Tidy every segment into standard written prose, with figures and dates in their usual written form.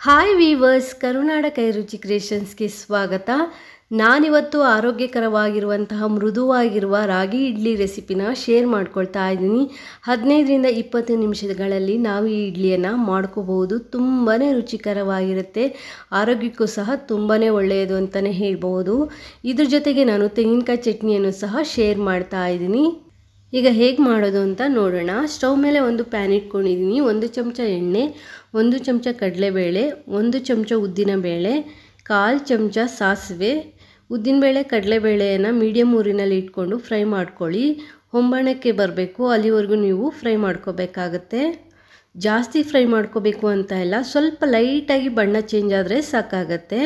Hi viewers, ಕರುನಾಡ ಕೈರುಚಿ ಕ್ರಿಯೇಷನ್ಸ್ಗೆ ಸ್ವಾಗತ. ನಾನಿವತ್ತು ಆರೋಗ್ಯಕರವಾಗಿರುವಂತಹ ಮೃದುವಾಗಿರುವ ರಾಗಿ ಇಡ್ಲಿ ರೆಸಿಪಿನ ಶೇರ್ ಮಾಡ್ಕೊಳ್ತಾ ಇದ್ದೀನಿ. 15ರಿಂದ 20 ನಿಮಿಷಗಳಲ್ಲಿ ನಾವು ಈ ಇಡ್ಲಿಯನ್ನು ಮಾಡ್ಕೋಬಹುದು. ತುಂಬಾ ರುಚಿಕರವಾಗಿರುತ್ತೆ, ಆರೋಗ್ಯಕ್ಕೂ ಸಹ ತುಂಬಾ ಒಳ್ಳೆಯದು ಅಂತಲೇ ಹೇಳ್ಬೋದು. ಇದ್ರ ಜೊತೆಗೆ ನಾನು ತೆಂಗಿನಕಾಯಿ ಚಟ್ನಿಯನ್ನು ಸಹ ಶೇರ್ ಮಾಡ್ತಾ ಇದ್ದೀನಿ. ಈಗ ಹೇಗೆ ಮಾಡೋದು ಅಂತ ನೋಡೋಣ. ಸ್ಟವ್ ಮೇಲೆ ಒಂದು ಪ್ಯಾನ್ ಇಟ್ಕೊಂಡಿದ್ದೀನಿ. 1 ಚಮಚ ಎಣ್ಣೆ, 1 ಚಮಚ ಕಡಲೆಬೇಳೆ, 1 ಚಮಚ ಉದ್ದಿನಬೇಳೆ, 1/4 ಚಮಚ ಸಾಸಿವೆ. ಉದ್ದಿನಬೇಳೆ ಕಡಲೆಬೇಳೆಯನ್ನು ಮೀಡಿಯಮ್ ಊರಿನಲ್ಲಿ ಇಟ್ಕೊಂಡು ಫ್ರೈ ಮಾಡ್ಕೊಳ್ಳಿ. ಹೊಂಬಾಣಕ್ಕೆ ಬರಬೇಕು, ಅಲ್ಲಿವರೆಗೂ ನೀವು ಫ್ರೈ ಮಾಡ್ಕೋಬೇಕಾಗತ್ತೆ. ಜಾಸ್ತಿ ಫ್ರೈ ಮಾಡ್ಕೋಬೇಕು ಅಂತ ಇಲ್ಲ, ಸ್ವಲ್ಪ ಲೈಟಾಗಿ ಬಣ್ಣ ಚೇಂಜ್ ಆದರೆ ಸಾಕಾಗತ್ತೆ.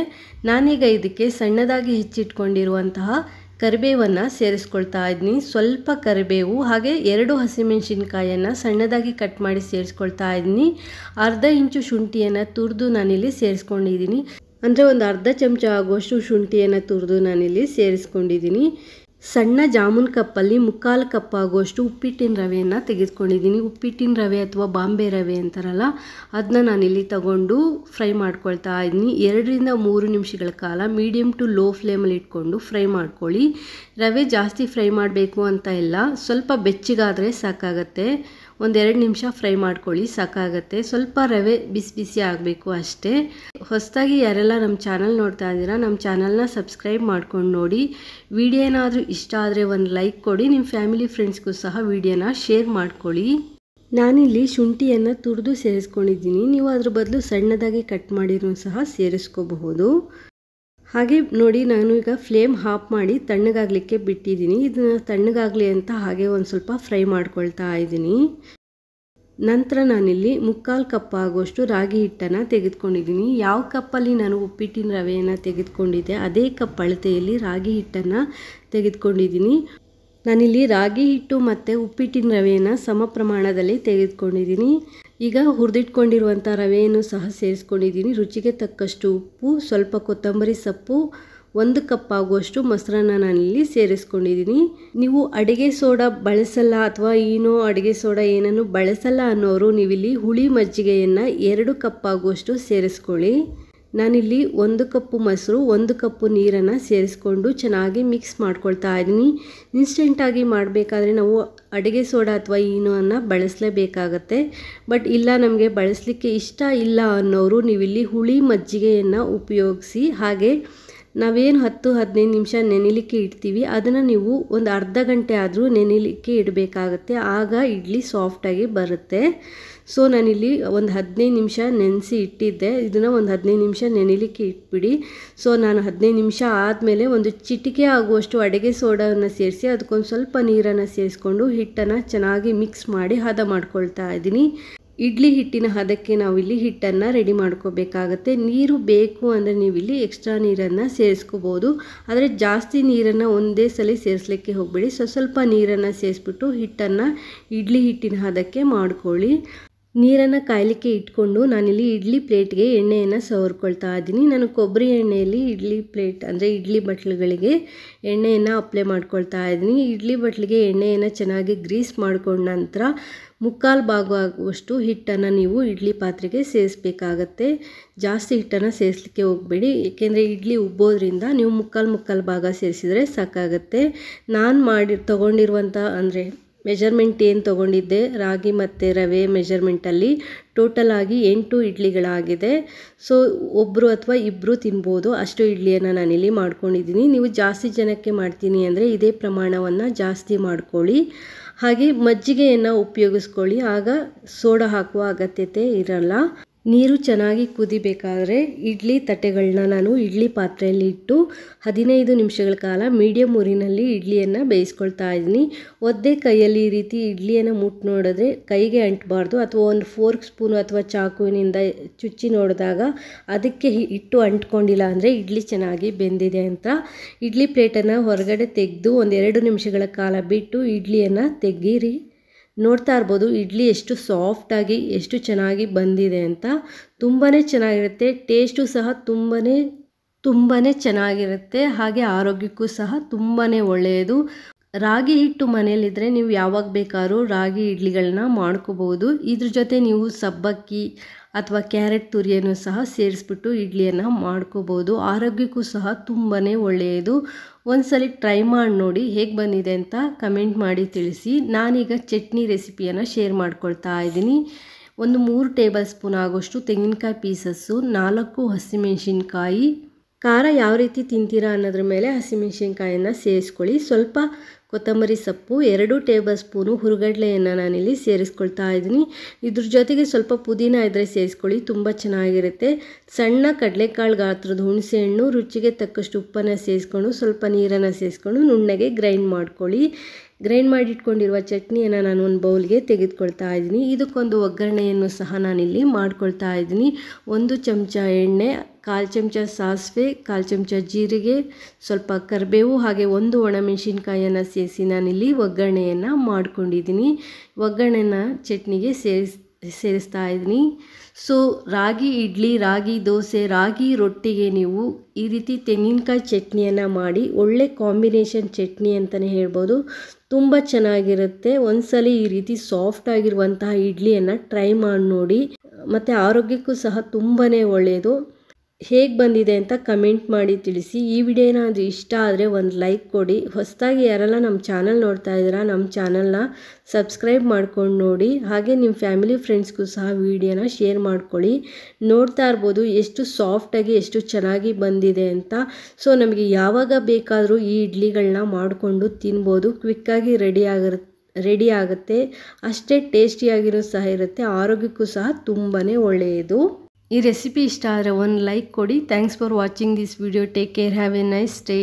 ನಾನೀಗ ಇದಕ್ಕೆ ಸಣ್ಣದಾಗಿ ಹೆಚ್ಚಿಟ್ಕೊಂಡಿರುವಂತಹ ಕರಿಬೇವನ್ನು ಸೇರಿಸ್ಕೊಳ್ತಾ ಇದ್ದೀನಿ. ಸ್ವಲ್ಪ ಕರಿಬೇವು, ಹಾಗೆ 2 ಹಸಿಮೆಣಸಿನ್ಕಾಯನ್ನು ಸಣ್ಣದಾಗಿ ಕಟ್ ಮಾಡಿ ಸೇರಿಸ್ಕೊಳ್ತಾ ಇದ್ದೀನಿ. ಅರ್ಧ ಇಂಚು ಶುಂಠಿಯನ್ನು ತುರಿದು ನಾನಿಲ್ಲಿ ಸೇರಿಸ್ಕೊಂಡಿದ್ದೀನಿ. ಅಂದರೆ ಒಂದು ಅರ್ಧ ಚಮಚ ಆಗುವಷ್ಟು ಶುಂಠಿಯನ್ನು ತುರಿದು ನಾನಿಲ್ಲಿ ಸೇರಿಸ್ಕೊಂಡಿದ್ದೀನಿ. ಸಣ್ಣ ಜಾಮೂನ್ ಕಪ್ಪಲ್ಲಿ 3/4 ಕಪ್ ಆಗುವಷ್ಟು ಉಪ್ಪಿಟ್ಟಿನ ರವೆಯನ್ನು ತೆಗೆದುಕೊಂಡಿದ್ದೀನಿ. ಉಪ್ಪಿಟ್ಟಿನ ರವೆ ಅಥವಾ ಬಾಂಬೆ ರವೆ ಅಂತಾರಲ್ಲ, ಅದನ್ನ ನಾನಿಲ್ಲಿ ತಗೊಂಡು ಫ್ರೈ ಮಾಡ್ಕೊಳ್ತಾ ಇದ್ದೀನಿ. 2ರಿಂದ 3 ನಿಮಿಷಗಳ ಕಾಲ ಮೀಡಿಯಮ್ ಟು ಲೋ ಫ್ಲೇಮಲ್ಲಿ ಇಟ್ಕೊಂಡು ಫ್ರೈ ಮಾಡ್ಕೊಳ್ಳಿ. ರವೆ ಜಾಸ್ತಿ ಫ್ರೈ ಮಾಡಬೇಕು ಅಂತ ಇಲ್ಲ, ಸ್ವಲ್ಪ ಬೆಚ್ಚಗಾದರೆ ಸಾಕಾಗತ್ತೆ. 1-2 ನಿಮಿಷ ಫ್ರೈ ಮಾಡ್ಕೊಳ್ಳಿ, ಸಾಕಾಗತ್ತೆ. ಸ್ವಲ್ಪ ರವೆ ಬಿಸಿ ಬಿಸಿ ಆಗಬೇಕು ಅಷ್ಟೇ. ಹೊಸದಾಗಿ ಯಾರೆಲ್ಲ ನಮ್ಮ ಚಾನಲ್ ನೋಡ್ತಾ ಇದ್ದೀರಾ, ನಮ್ಮ ಚಾನಲ್ನ ಸಬ್ಸ್ಕ್ರೈಬ್ ಮಾಡ್ಕೊಂಡು ನೋಡಿ. ವಿಡಿಯೋ ಏನಾದರೂ ಇಷ್ಟ ಆದರೆ ಒಂದು ಲೈಕ್ ಕೊಡಿ. ನಿಮ್ಮ ಫ್ಯಾಮಿಲಿ ಫ್ರೆಂಡ್ಸ್ಗೂ ಸಹ ವಿಡಿಯೋನ ಶೇರ್ ಮಾಡ್ಕೊಳ್ಳಿ. ನಾನಿಲ್ಲಿ ಶುಂಠಿಯನ್ನು ತುರಿದು ಸೇರಿಸ್ಕೊಂಡಿದ್ದೀನಿ. ನೀವು ಅದ್ರ ಬದಲು ಸಣ್ಣದಾಗಿ ಕಟ್ ಮಾಡಿರೂ ಸಹ ಸೇರಿಸ್ಕೋಬಹುದು. ಹಾಗೆ ನೋಡಿ, ನಾನು ಈಗ ಫ್ಲೇಮ್ ಆಫ್ ಮಾಡಿ ತಣ್ಣಗಾಗಲಿಕ್ಕೆ ಬಿಟ್ಟಿದ್ದೀನಿ. ಇದನ್ನು ತಣ್ಣಗಾಗಲಿ ಅಂತ ಹಾಗೆ ಒಂದು ಸ್ವಲ್ಪ ಫ್ರೈ ಮಾಡ್ಕೊಳ್ತಾ ಇದ್ದೀನಿ. ನಂತರ ನಾನಿಲ್ಲಿ 3/4 ಕಪ್ ಆಗುವಷ್ಟು ರಾಗಿ ಹಿಟ್ಟನ್ನು ತೆಗೆದುಕೊಂಡಿದ್ದೀನಿ. ಯಾವ ಕಪ್ಪಲ್ಲಿ ನಾನು ಉಪ್ಪಿಟ್ಟಿನ ರವೆಯನ್ನು ತೆಗೆದುಕೊಂಡಿದ್ದೆ ಅದೇ ಕಪ್ ಅಳತೆಯಲ್ಲಿ ರಾಗಿ ಹಿಟ್ಟನ್ನು ತೆಗೆದುಕೊಂಡಿದ್ದೀನಿ. ನಾನಿಲ್ಲಿ ರಾಗಿ ಹಿಟ್ಟು ಮತ್ತು ಉಪ್ಪಿಟ್ಟಿನ ರವೆಯನ್ನು ಸಮ ಪ್ರಮಾಣದಲ್ಲಿ ತೆಗೆದುಕೊಂಡಿದ್ದೀನಿ. ಈಗ ಹುರಿದಿಟ್ಕೊಂಡಿರುವಂಥ ರವೆಯನ್ನು ಸಹ ಸೇರಿಸ್ಕೊಂಡಿದ್ದೀನಿ. ರುಚಿಗೆ ತಕ್ಕಷ್ಟು ಉಪ್ಪು, ಸ್ವಲ್ಪ ಕೊತ್ತಂಬರಿ ಸೊಪ್ಪು, 1 ಕಪ್ ಆಗುವಷ್ಟು ಮೊಸರನ್ನ ನಾನಿಲ್ಲಿ ಸೇರಿಸ್ಕೊಂಡಿದ್ದೀನಿ. ನೀವು ಅಡುಗೆ ಸೋಡಾ ಬಳಸಲ್ಲ ಅಥವಾ ಏನೋ ಅಡುಗೆ ಸೋಡಾ ಏನನ್ನು ಬಳಸಲ್ಲ ಅನ್ನೋರು ನೀವಿಲ್ಲಿ ಹುಳಿ ಮಜ್ಜಿಗೆಯನ್ನು 2 ಕಪ್ ಆಗುವಷ್ಟು ಸೇರಿಸ್ಕೊಳ್ಳಿ. ನಾನಿಲ್ಲಿ 1 ಕಪ್ಪು ಮೊಸರು, 1 ಕಪ್ಪು ನೀರನ್ನು ಸೇರಿಸ್ಕೊಂಡು ಚೆನ್ನಾಗಿ ಮಿಕ್ಸ್ ಮಾಡ್ಕೊಳ್ತಾ ಇದ್ದೀನಿ. ಇನ್ಸ್ಟೆಂಟಾಗಿ ಮಾಡಬೇಕಾದ್ರೆ ನಾವು ಅಡುಗೆ ಸೋಡಾ ಅಥವಾ ಈನೋವನ್ನು ಬಳಸಲೇಬೇಕಾಗತ್ತೆ. ಬಟ್ ಇಲ್ಲ, ನಮಗೆ ಬಳಸಲಿಕ್ಕೆ ಇಷ್ಟ ಇಲ್ಲ ಅನ್ನೋರು ನೀವಿಲ್ಲಿ ಹುಳಿ ಮಜ್ಜಿಗೆಯನ್ನು ಉಪಯೋಗಿಸಿ. ಹಾಗೆ ನಾವೇನು 10-15 ನಿಮಿಷ ನೆನೆಲಿಕ್ಕೆ ಇಡ್ತೀವಿ, ಅದನ್ನು ನೀವು ಒಂದು ಅರ್ಧ ಗಂಟೆ ಆದರೂ ನೆನೆಲಿಕ್ಕೆ ಇಡಬೇಕಾಗತ್ತೆ. ಆಗ ಇಡ್ಲಿ ಸಾಫ್ಟಾಗಿ ಬರುತ್ತೆ. ಸೊ ನಾನಿಲ್ಲಿ ಒಂದು 15 ನಿಮಿಷ ನೆನೆಸಿ ಇಟ್ಟಿದ್ದೆ. ಇದನ್ನು ಒಂದು 15 ನಿಮಿಷ ನೆನೆಲಿಕ್ಕೆ ಇಟ್ಬಿಡಿ. ಸೊ ನಾನು 15 ನಿಮಿಷ ಆದಮೇಲೆ ಒಂದು ಚಿಟಿಕೆ ಆಗುವಷ್ಟು ಅಡುಗೆ ಸೋಡಾವನ್ನು ಸೇರಿಸಿ ಅದಕ್ಕೊಂದು ಸ್ವಲ್ಪ ನೀರನ್ನು ಸೇರಿಸ್ಕೊಂಡು ಹಿಟ್ಟನ್ನು ಚೆನ್ನಾಗಿ ಮಿಕ್ಸ್ ಮಾಡಿ ಹದ ಮಾಡ್ಕೊಳ್ತಾ ಇದ್ದೀನಿ. ಇಡ್ಲಿ ಹಿಟ್ಟಿನ ಹದಕ್ಕೆ ನಾವಿಲ್ಲಿ ಹಿಟ್ಟನ್ನು ರೆಡಿ ಮಾಡ್ಕೋಬೇಕಾಗತ್ತೆ. ನೀರು ಬೇಕು ಅಂದರೆ ನೀವಿಲ್ಲಿ ಎಕ್ಸ್ಟ್ರಾ ನೀರನ್ನು ಸೇರಿಸ್ಕೋಬೋದು. ಆದರೆ ಜಾಸ್ತಿ ನೀರನ್ನು ಒಂದೇ ಸಲ ಸೇರಿಸಲಿಕ್ಕೆ ಹೋಗಬೇಡಿ. ಸ್ವಲ್ಪ ನೀರನ್ನು ಸೇರಿಸ್ಬಿಟ್ಟು ಹಿಟ್ಟನ್ನು ಇಡ್ಲಿ ಹಿಟ್ಟಿನ ಹದಕ್ಕೆ ಮಾಡ್ಕೊಳ್ಳಿ. ನೀರನ್ನು ಕಾಯಲಿಕ್ಕೆ ಇಟ್ಕೊಂಡು ನಾನಿಲ್ಲಿ ಇಡ್ಲಿ ಪ್ಲೇಟ್ಗೆ ಎಣ್ಣೆಯನ್ನು ಸವರ್ಕೊಳ್ತಾ ಇದ್ದೀನಿ. ನಾನು ಕೊಬ್ಬರಿ ಎಣ್ಣೆಯಲ್ಲಿ ಇಡ್ಲಿ ಪ್ಲೇಟ್ ಅಂದರೆ ಇಡ್ಲಿ ಬಟ್ಲುಗಳಿಗೆ ಎಣ್ಣೆಯನ್ನು ಅಪ್ಲೈ ಮಾಡ್ಕೊಳ್ತಾ ಇದ್ದೀನಿ. ಇಡ್ಲಿ ಬಟ್ಲಿಗೆ ಎಣ್ಣೆಯನ್ನು ಚೆನ್ನಾಗಿ ಗ್ರೀಸ್ ಮಾಡ್ಕೊಂಡ ನಂತರ 3/4 ಭಾಗ ಆಗುವಷ್ಟು ಹಿಟ್ಟನ್ನು ನೀವು ಇಡ್ಲಿ ಪಾತ್ರೆಗೆ ಸೇರಿಸಬೇಕಾಗತ್ತೆ. ಜಾಸ್ತಿ ಹಿಟ್ಟನ್ನು ಸೇರಿಸಲಿಕ್ಕೆ ಹೋಗಬೇಡಿ, ಏಕೆಂದರೆ ಇಡ್ಲಿ ಉಬ್ಬೋದ್ರಿಂದ ನೀವು 3/4 ಭಾಗ ಸೇರಿಸಿದರೆ ಸಾಕಾಗತ್ತೆ. ನಾನು ತೊಗೊಂಡಿರುವಂಥ ಅಂದರೆ ಮೆಜರ್ಮೆಂಟ್ ಏನು ತೊಗೊಂಡಿದ್ದೆ ರಾಗಿ ಮತ್ತು ರವೆ ಮೆಜರ್ಮೆಂಟಲ್ಲಿ ಟೋಟಲ್ ಆಗಿ 8 ಇಡ್ಲಿಗಳಾಗಿದೆ. ಸೊ ಒಬ್ಬರು ಅಥವಾ ಇಬ್ಬರು ತಿನ್ಬೋದು, ಅಷ್ಟು ಇಡ್ಲಿಯನ್ನು ನಾನಿಲ್ಲಿ ಮಾಡ್ಕೊಂಡಿದ್ದೀನಿ. ನೀವು ಜಾಸ್ತಿ ಜನಕ್ಕೆ ಮಾಡ್ತೀನಿ ಅಂದರೆ ಇದೇ ಪ್ರಮಾಣವನ್ನು ಜಾಸ್ತಿ ಮಾಡ್ಕೊಳ್ಳಿ. ಹಾಗೆ ಮಜ್ಜಿಗೆಯನ್ನು ಉಪಯೋಗಿಸ್ಕೊಳ್ಳಿ, ಆಗ ಸೋಡಾ ಹಾಕುವ ಅಗತ್ಯತೆ ಇರಲ್ಲ. ನೀರು ಚೆನ್ನಾಗಿ ಕುದಿಬೇಕಾದ್ರೆ ಇಡ್ಲಿ ತಟ್ಟೆಗಳನ್ನ ನಾನು ಇಡ್ಲಿ ಪಾತ್ರೆಯಲ್ಲಿ ಇಟ್ಟು 15 ನಿಮಿಷಗಳ ಕಾಲ ಮೀಡಿಯಮ್ ಊರಿನಲ್ಲಿ ಇಡ್ಲಿಯನ್ನು ಬೇಯಿಸ್ಕೊಳ್ತಾ ಇದ್ದೀನಿ. ಒದ್ದೆ ಕೈಯಲ್ಲಿ ಈ ರೀತಿ ಇಡ್ಲಿಯನ್ನು ಮುಟ್ಟು ನೋಡಿದ್ರೆ ಕೈಗೆ ಅಂಟಬಾರ್ದು, ಅಥವಾ ಒಂದು ಫೋರ್ಕ್ ಸ್ಪೂನು ಅಥವಾ ಚಾಕುವಿನಿಂದ ಚುಚ್ಚಿ ನೋಡಿದಾಗ ಅದಕ್ಕೆ ಹಿಟ್ಟು ಅಂಟ್ಕೊಂಡಿಲ್ಲ ಅಂದರೆ ಇಡ್ಲಿ ಚೆನ್ನಾಗಿ ಬೆಂದಿದೆ ಅಂತ. ಇಡ್ಲಿ ಪ್ಲೇಟನ್ನು ಹೊರಗಡೆ ತೆಗೆದು 1-2 ನಿಮಿಷಗಳ ಕಾಲ ಬಿಟ್ಟು ಇಡ್ಲಿಯನ್ನು ತೆಗೀರಿ. ನೋಡ್ತಾ ಇರ್ಬೋದು ಇಡ್ಲಿ ಎಷ್ಟು ಸಾಫ್ಟಾಗಿ ಎಷ್ಟು ಚೆನ್ನಾಗಿ ಬಂದಿದೆ ಅಂತ. ತುಂಬಾ ಚೆನ್ನಾಗಿರುತ್ತೆ, ಟೇಸ್ಟು ಸಹ ತುಂಬಾ ಚೆನ್ನಾಗಿರುತ್ತೆ. ಹಾಗೆ ಆರೋಗ್ಯಕ್ಕೂ ಸಹ ತುಂಬಾ ಒಳ್ಳೆಯದು. ರಾಗಿ ಹಿಟ್ಟು ಮನೆಯಲ್ಲಿದ್ದರೆ ನೀವು ಯಾವಾಗ ಬೇಕಾದ್ರೂ ರಾಗಿ ಇಡ್ಲಿಗಳನ್ನ ಮಾಡ್ಕೋಬೋದು. ಇದ್ರ ಜೊತೆ ನೀವು ಸಬ್ಬಕ್ಕಿ ಅಥವಾ ಕ್ಯಾರೆಟ್ ತುರಿಯನ್ನು ಸಹ ಸೇರಿಸ್ಬಿಟ್ಟು ಇಡ್ಲಿಯನ್ನು ಮಾಡ್ಕೋಬೋದು. ಆರೋಗ್ಯಕ್ಕೂ ಸಹ ತುಂಬಾ ಒಳ್ಳೆಯದು. ಒಂದ್ಸಲಿ ಟ್ರೈ ಮಾಡಿ ನೋಡಿ, ಹೇಗೆ ಬಂದಿದೆ ಅಂತ ಕಮೆಂಟ್ ಮಾಡಿ ತಿಳಿಸಿ. ನಾನೀಗ ಚಟ್ನಿ ರೆಸಿಪಿಯನ್ನು ಶೇರ್ ಮಾಡ್ಕೊಳ್ತಾ ಇದ್ದೀನಿ. ಒಂದು 3 ಟೇಬಲ್ ಸ್ಪೂನ್ ಆಗೋಷ್ಟು ತೆಂಗಿನಕಾಯಿ ಪೀಸಸ್ಸು, 4 ಹಸಿಮೆಣಸಿನ್ಕಾಯಿ, ಖಾರ ಯಾವ ರೀತಿ ತಿಂತೀರಾ ಅನ್ನೋದ್ರ ಮೇಲೆ ಹಸಿಮೆಣಸಿನ್ಕಾಯನ್ನು ಸೇರಿಸ್ಕೊಳ್ಳಿ. ಸ್ವಲ್ಪ ಕೊತ್ತಂಬರಿ ಸೊಪ್ಪು, 2 ಟೇಬಲ್ ಸ್ಪೂನು ಹುರುಗಡ್ಲೆಯನ್ನು ನಾನಿಲ್ಲಿ ಸೇರಿಸ್ಕೊಳ್ತಾ ಇದ್ದೀನಿ. ಇದ್ರ ಜೊತೆಗೆ ಸ್ವಲ್ಪ ಪುದೀನ ಇದ್ದರೆ ಸೇರಿಸ್ಕೊಳ್ಳಿ, ತುಂಬ ಚೆನ್ನಾಗಿರುತ್ತೆ. ಸಣ್ಣ ಕಡಲೆಕಾಳು ಗಾತ್ರದ ಹುಣಸೆಹಣ್ಣು, ರುಚಿಗೆ ತಕ್ಕಷ್ಟು ಉಪ್ಪನ್ನು ಸೇರಿಸ್ಕೊಂಡು ಸ್ವಲ್ಪ ನೀರನ್ನು ಸೇರಿಸ್ಕೊಂಡು ನುಣ್ಣಗೆ ಗ್ರೈಂಡ್ ಮಾಡ್ಕೊಳ್ಳಿ. ಗ್ರೈಂಡ್ ಮಾಡಿಟ್ಕೊಂಡಿರುವ ಚಟ್ನಿಯನ್ನು ನಾನು ಒಂದು ಬೌಲ್ಗೆ ತೆಗೆದುಕೊಳ್ತಾ ಇದ್ದೀನಿ. ಇದಕ್ಕೊಂದು ಒಗ್ಗರಣೆಯನ್ನು ಸಹ ನಾನಿಲ್ಲಿ ಮಾಡ್ಕೊಳ್ತಾ ಇದ್ದೀನಿ. 1 ಚಮಚ ಎಣ್ಣೆ, 1/4 ಚಮಚ ಸಾಸಿವೆ, 1/4 ಚಮಚ ಜೀರಿಗೆ, ಸ್ವಲ್ಪ ಕರಿಬೇವು ಹಾಗೆ 1 ಒಣಮೆಣಸಿನ್ಕಾಯನ್ನು ಸೇರಿಸಿ ನಾನಿಲ್ಲಿ ಒಗ್ಗರಣೆಯನ್ನು ಮಾಡ್ಕೊಂಡಿದ್ದೀನಿ. ಒಗ್ಗರಣೆನ ಚಟ್ನಿಗೆ ಸೇರಿಸ್ತಾ ಇದ್ದೀನಿ. ಸೊ ರಾಗಿ ಇಡ್ಲಿ, ರಾಗಿ ದೋಸೆ, ರಾಗಿ ರೊಟ್ಟಿಗೆ ನೀವು ಈ ರೀತಿ ತೆಂಗಿನಕಾಯಿ ಚಟ್ನಿಯನ್ನು ಮಾಡಿ, ಒಳ್ಳೆ ಕಾಂಬಿನೇಷನ್ ಚಟ್ನಿ ಅಂತಲೇ ಹೇಳ್ಬೋದು. ತುಂಬ ಚೆನ್ನಾಗಿರುತ್ತೆ. ಒಂದ್ಸಲಿ ಈ ರೀತಿ ಸಾಫ್ಟ್ ಆಗಿರುವಂತಹ ಇಡ್ಲಿಯನ್ನು ಟ್ರೈ ಮಾಡಿ ನೋಡಿ. ಮತ್ತು ಆರೋಗ್ಯಕ್ಕೂ ಸಹ ತುಂಬಾ ಒಳ್ಳೆಯದು. ಹೇಗೆ ಬಂದಿದೆ ಅಂತ ಕಮೆಂಟ್ ಮಾಡಿ ತಿಳಿಸಿ. ಈ ವಿಡಿಯೋ ಏನಾದರೂ ಇಷ್ಟ ಆದರೆ ಒಂದು ಲೈಕ್ ಕೊಡಿ. ಹೊಸದಾಗಿ ಯಾರೆಲ್ಲ ನಮ್ಮ ಚಾನಲ್ ನೋಡ್ತಾ ಇದ್ದೀರಾ, ನಮ್ಮ ಚಾನಲ್ನ ಸಬ್ಸ್ಕ್ರೈಬ್ ಮಾಡ್ಕೊಂಡು ನೋಡಿ. ಹಾಗೆ ನಿಮ್ಮ ಫ್ಯಾಮಿಲಿ ಫ್ರೆಂಡ್ಸ್ಗೂ ಸಹ ವಿಡಿಯೋನ ಶೇರ್ ಮಾಡ್ಕೊಳ್ಳಿ. ನೋಡ್ತಾ ಇರ್ಬೋದು ಎಷ್ಟು ಸಾಫ್ಟಾಗಿ ಎಷ್ಟು ಚೆನ್ನಾಗಿ ಬಂದಿದೆ ಅಂತ. ಸೊ ನಮಗೆ ಯಾವಾಗ ಬೇಕಾದರೂ ಈ ಇಡ್ಲಿಗಳನ್ನ ಮಾಡಿಕೊಂಡು ತಿನ್ಬೋದು. ಕ್ವಿಕ್ಕಾಗಿ ರೆಡಿ ಆಗುತ್ತೆ. ಅಷ್ಟೇ ಟೇಸ್ಟಿಯಾಗಿರೋ ಸಹ ಇರುತ್ತೆ. ಆರೋಗ್ಯಕ್ಕೂ ಸಹ ತುಂಬಾ ಒಳ್ಳೆಯದು. ಈ ರೆಸಿಪಿ ಇಷ್ಟ ಆದರೆ ಒಂದು ಲೈಕ್ ಕೊಡಿ. Thanks for watching this video. Take care. Have A nice day.